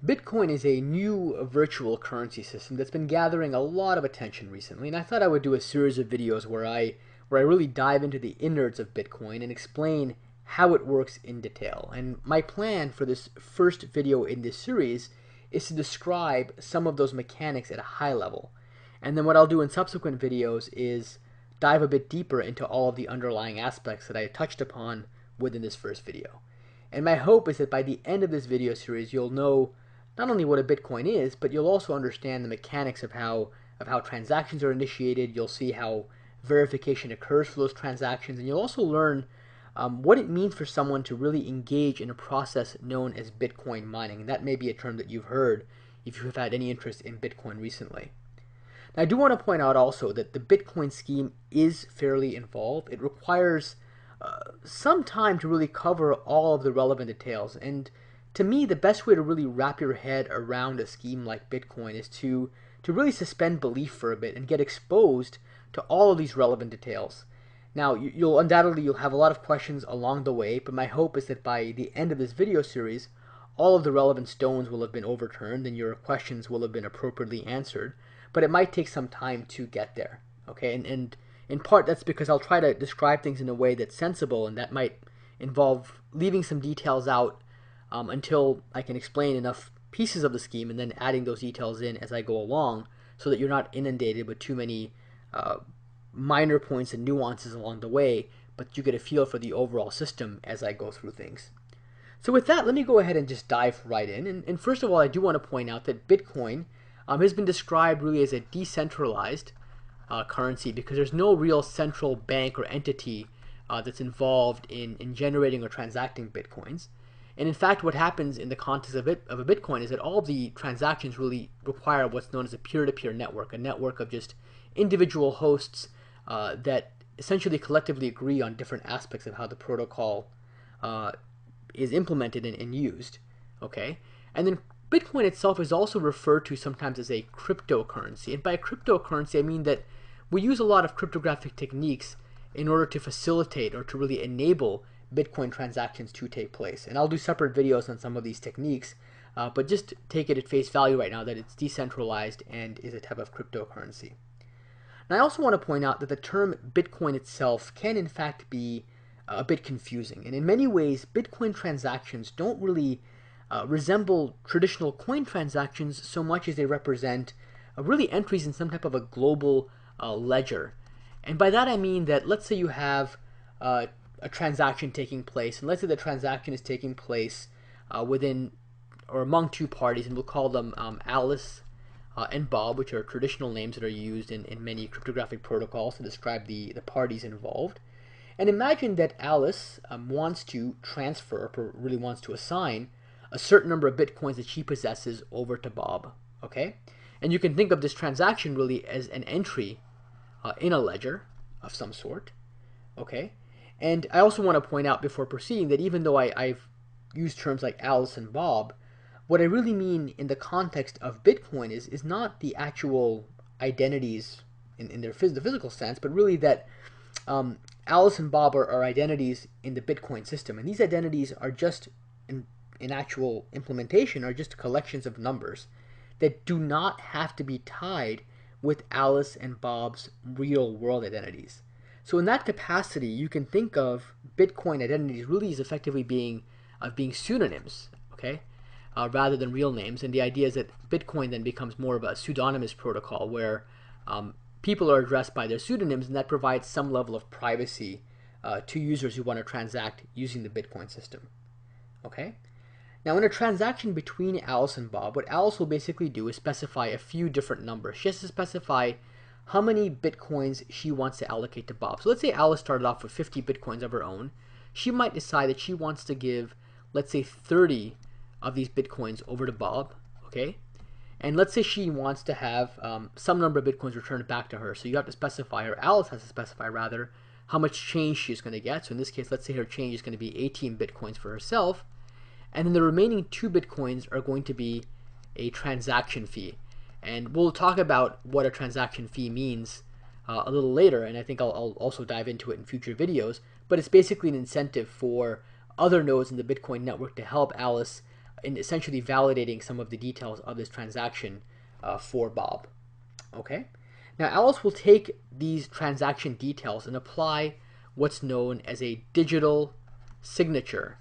Bitcoin is a new virtual currency system that's been gathering a lot of attention recently, and I thought I would do a series of videos where I really dive into the innards of Bitcoin and explain how it works in detail. And my plan for this first video in this series is to describe some of those mechanics at a high level. And then what I'll do in subsequent videos is dive a bit deeper into all of the underlying aspects that I touched upon within this first video. And my hope is that by the end of this video series, you'll know not only what a Bitcoin is, but you'll also understand the mechanics of how transactions are initiated. You'll see how verification occurs for those transactions, and you'll also learn what it means for someone to really engage in a process known as Bitcoin mining. And that may be a term that you've heard if you've had any interest in Bitcoin recently. Now, I do want to point out also that the Bitcoin scheme is fairly involved. It requires some time to really cover all of the relevant details. And to me, the best way to really wrap your head around a scheme like Bitcoin is to really suspend belief for a bit and get exposed to all of these relevant details. Now, you'll undoubtedly have a lot of questions along the way, but my hope is that by the end of this video series, all of the relevant stones will have been overturned and your questions will have been appropriately answered. But it might take some time to get there. Okay, and in part that's because I'll try to describe things in a way that's sensible, and that might involve leaving some details out until I can explain enough pieces of the scheme and then adding those details in as I go along so that you're not inundated with too many minor points and nuances along the way, but you get a feel for the overall system as I go through things. So with that, let me go ahead and just dive right in. And first of all, I do want to point out that Bitcoin has been described really as a decentralized currency because there's no real central bank or entity that's involved in generating or transacting Bitcoins. And in fact, what happens in the context of a Bitcoin is that all of the transactions really require what's known as a peer-to-peer network, a network of just individual hosts that essentially collectively agree on different aspects of how the protocol is implemented and used. Okay, and then Bitcoin itself is also referred to sometimes as a cryptocurrency. And by cryptocurrency, I mean that we use a lot of cryptographic techniques in order to facilitate or to really enable Bitcoin transactions to take place. And I'll do separate videos on some of these techniques, but just take it at face value right now that it's decentralized and is a type of cryptocurrency. And I also want to point out that the term Bitcoin itself can in fact be a bit confusing. And in many ways, Bitcoin transactions don't really resemble traditional coin transactions so much as they represent really entries in some type of a global ledger. And by that I mean that let's say you have a transaction taking place, and let's say the transaction is taking place within or among two parties, and we'll call them Alice and Bob, which are traditional names that are used in many cryptographic protocols to describe the parties involved. And imagine that Alice wants to transfer, or really wants to assign, a certain number of Bitcoins that she possesses over to Bob. Okay? And you can think of this transaction really as an entry in a ledger of some sort. Okay? And I also want to point out before proceeding that even though I've used terms like Alice and Bob, what I really mean in the context of Bitcoin is not the actual identities in the physical sense, but really that Alice and Bob are identities in the Bitcoin system. And these identities are just, in actual implementation, are just collections of numbers that do not have to be tied with Alice and Bob's real world identities. So in that capacity, you can think of Bitcoin identities really as effectively being pseudonyms, okay, rather than real names. And the idea is that Bitcoin then becomes more of a pseudonymous protocol where people are addressed by their pseudonyms, and that provides some level of privacy to users who want to transact using the Bitcoin system. Okay? Now, in a transaction between Alice and Bob, what Alice will basically do is specify a few different numbers. She has to specify how many Bitcoins she wants to allocate to Bob. So let's say Alice started off with 50 Bitcoins of her own. She might decide that she wants to give, let's say, 30 of these Bitcoins over to Bob, okay? And let's say she wants to have some number of Bitcoins returned back to her. So you have to specify, or Alice has to specify rather, how much change she's going to get. So in this case, let's say her change is going to be 18 Bitcoins for herself. And then the remaining 2 Bitcoins are going to be a transaction fee. And we'll talk about what a transaction fee means a little later, and I think I'll also dive into it in future videos. But it's basically an incentive for other nodes in the Bitcoin network to help Alice in essentially validating some of the details of this transaction for Bob. Okay. Now Alice will take these transaction details and apply what's known as a digital signature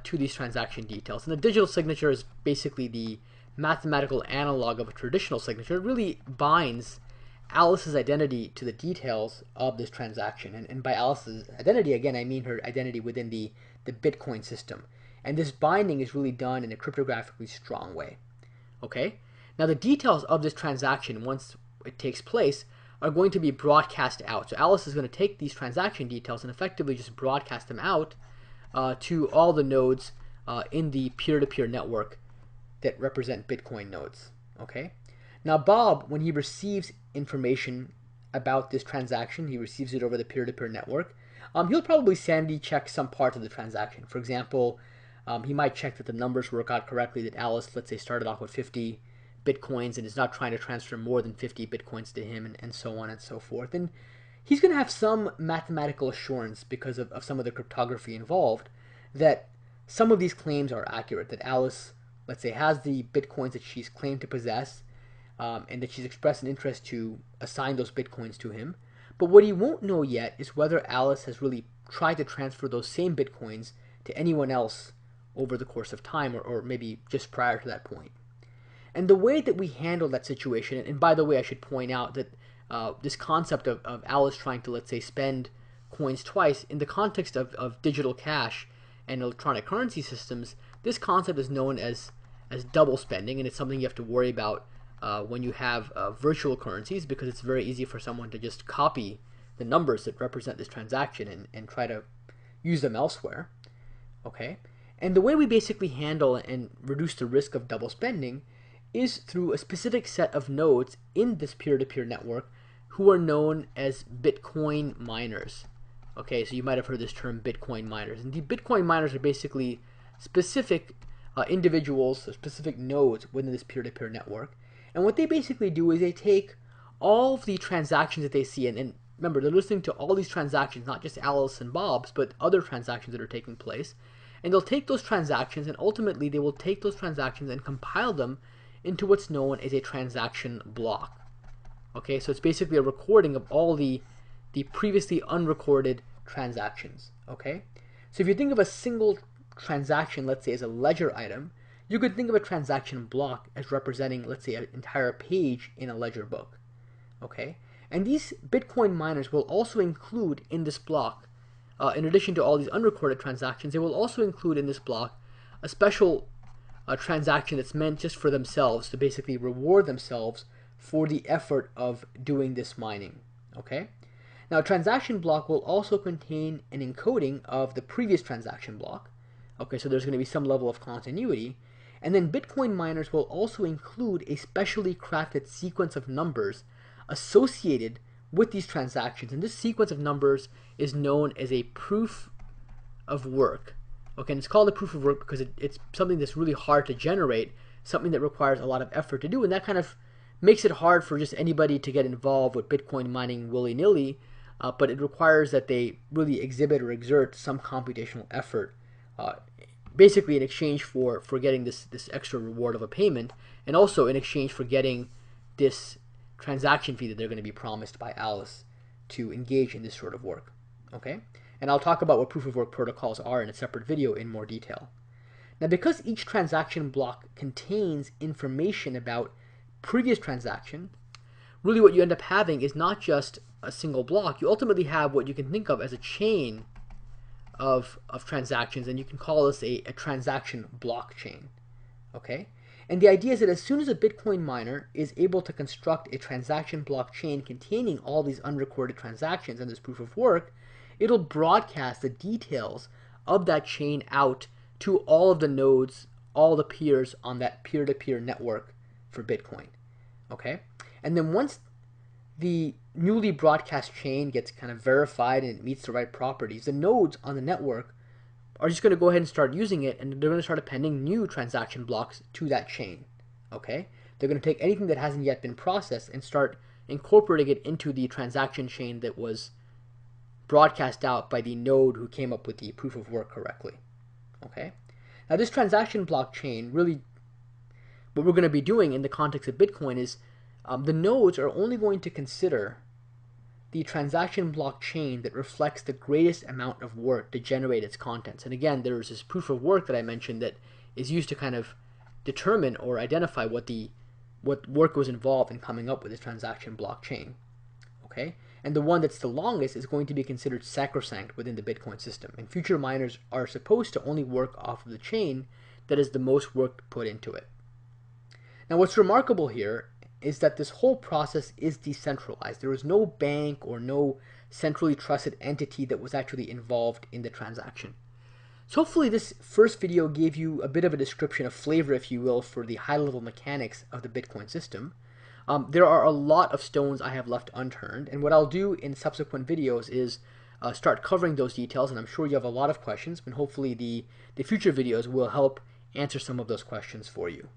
to these transaction details. And the digital signature is basically the mathematical analog of a traditional signature. It really binds Alice's identity to the details of this transaction. And by Alice's identity, again, I mean her identity within the Bitcoin system. And this binding is really done in a cryptographically strong way. Okay? Now the details of this transaction, once it takes place, are going to be broadcast out. So Alice is going to take these transaction details and effectively just broadcast them out to all the nodes in the peer-to-peer network that represent Bitcoin nodes. Okay? Now Bob, when he receives information about this transaction, he receives it over the peer-to-peer network, he'll probably sanity check some parts of the transaction. For example, he might check that the numbers work out correctly, that Alice, let's say, started off with 50 Bitcoins and is not trying to transfer more than 50 Bitcoins to him, and so on and so forth. And he's going to have some mathematical assurance because of some of the cryptography involved that some of these claims are accurate, that Alice, let's say, has the Bitcoins that she's claimed to possess, and that she's expressed an interest to assign those Bitcoins to him. But what he won't know yet is whether Alice has really tried to transfer those same Bitcoins to anyone else over the course of time, or maybe just prior to that point. And the way that we handle that situation, and by the way, I should point out that this concept of Alice trying to, let's say, spend coins twice, in the context of digital cash and electronic currency systems, this concept is known as double spending, and it's something you have to worry about when you have virtual currencies, because it's very easy for someone to just copy the numbers that represent this transaction and try to use them elsewhere. Okay? And the way we basically handle and reduce the risk of double spending is through a specific set of nodes in this peer-to-peer network who are known as Bitcoin miners. Okay, so you might have heard this term, Bitcoin miners. And the Bitcoin miners are basically specific individuals, or specific nodes within this peer-to-peer network. And what they basically do is they take all of the transactions that they see, and remember, they're listening to all these transactions, not just Alice and Bob's, but other transactions that are taking place. And they'll take those transactions, and ultimately they will take those transactions and compile them into what's known as a transaction block. Okay, so it's basically a recording of all the previously unrecorded transactions. Okay, so if you think of a single transaction, let's say, as a ledger item, you could think of a transaction block as representing, let's say, an entire page in a ledger book. Okay, and these Bitcoin miners will also include in this block, in addition to all these unrecorded transactions, they will also include in this block a special transaction that's meant just for themselves, to basically reward themselves for the effort of doing this mining. Okay? Now, a transaction block will also contain an encoding of the previous transaction block. Okay, so there's going to be some level of continuity. And then Bitcoin miners will also include a specially crafted sequence of numbers associated with these transactions. And this sequence of numbers is known as a proof of work. Okay, and it's called a proof of work because it's something that's really hard to generate, something that requires a lot of effort to do, and that kind of makes it hard for just anybody to get involved with Bitcoin mining willy-nilly, but it requires that they really exhibit or exert some computational effort, basically in exchange for getting this extra reward of a payment, and also in exchange for getting this transaction fee that they're going to be promised by Alice to engage in this sort of work. Okay? And I'll talk about what proof of work protocols are in a separate video in more detail. Now, because each transaction block contains information about previous transaction, really what you end up having is not just a single block. You ultimately have what you can think of as a chain of transactions, and you can call this a transaction blockchain. Okay? And the idea is that as soon as a Bitcoin miner is able to construct a transaction blockchain containing all these unrecorded transactions and this proof of work, it'll broadcast the details of that chain out to all of the nodes, all the peers on that peer-to-peer network for Bitcoin. Okay? And then once the newly broadcast chain gets kind of verified and it meets the right properties, the nodes on the network are just going to go ahead and start using it, and they're going to start appending new transaction blocks to that chain. Okay? They're going to take anything that hasn't yet been processed and start incorporating it into the transaction chain that was broadcast out by the node who came up with the proof of work correctly. Okay? Now this transaction blockchain, really what we're going to be doing in the context of Bitcoin is the nodes are only going to consider the transaction blockchain that reflects the greatest amount of work to generate its contents. And again, there's this proof of work that I mentioned that is used to kind of determine or identify what work was involved in coming up with this transaction blockchain. Okay? And the one that's the longest is going to be considered sacrosanct within the Bitcoin system. And future miners are supposed to only work off of the chain that is the most work put into it. Now what's remarkable here is that this whole process is decentralized. There is no bank or no centrally trusted entity that was actually involved in the transaction. So hopefully this first video gave you a bit of a description, a flavor, if you will, for the high-level mechanics of the Bitcoin system. There are a lot of stones I have left unturned, and what I'll do in subsequent videos is start covering those details, and I'm sure you have a lot of questions, and hopefully the future videos will help answer some of those questions for you.